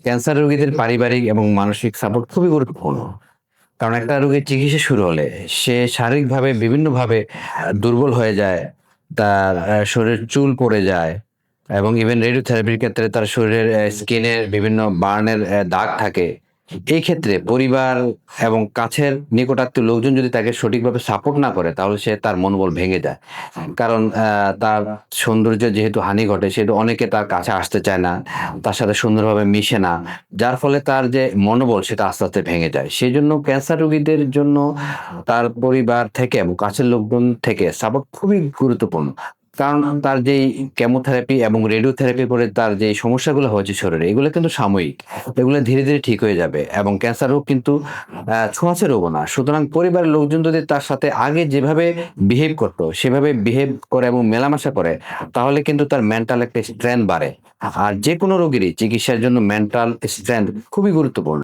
Cancer রোগীদের পারিবারিক এবং মানসিক সাপোর্ট খুবই গুরুত্বপূর্ণ। কারণ একটা রোগীর চিকিৎসা শুরু হলে সে শারীরিকভাবে বিভিন্নভাবে দুর্বল হয়ে যায়। তার শরীরে চুল পড়ে যায় এবং ইভেন রেডিওথেরাপির ক্ষেত্রে তার শরীরের স্কিনের বিভিন্ন বার্নের দাগ থাকে। এই ক্ষেত্রে পরিবার এবং কাছের নিকটাত্মীয় লোকজন যদি তাকে সঠিকভাবে সাপোর্ট না করে তাহলে সে তার মনোবল ভেঙে যায়। কারণ তার সৌন্দর্যের যেহেতু হানি ঘটে সেহেতু অনেকে তার কাছে আসতে চায় না। তার সাথে সুন্দরভাবে মিশে না। যার ফলে তার যে মনোবল সেটা আস্তে, আস্তে ভেঙে যায়। সেজন্য ক্যান্সার রোগীদের জন্য তার পরিবার থেকে এবং কাছের লোকজন থেকে সাপোর্ট খুবই গুরুত্বপূর্ণ। কারণ তার যেই কেমোথেরাপি এবং রেডিওথেরাপি করে তার যে সমস্যাগুলো হয়েছে শরীরে এগুলো কিন্তু সাময়িক। এগুলো ধীরে, ধীরে ঠিক হয়ে যাবে এবং ক্যান্সার রোগ কিন্তু ছোঁয়াচে রোগও না। সুতরাং পরিবারের লোকজন যদি তার সাথে আগে যেভাবে বিহেভ করত সেভাবে বিহেভ করে এবং মেলামেশা করে তাহলে কিন্তু তার মেন্টাল একটা স্ট্রেংথ বাড়ে। আর যেকোনো রোগীরই চিকিৎসার জন্য মেন্টাল স্ট্রেংথ খুবই গুরুত্বপূর্ণ।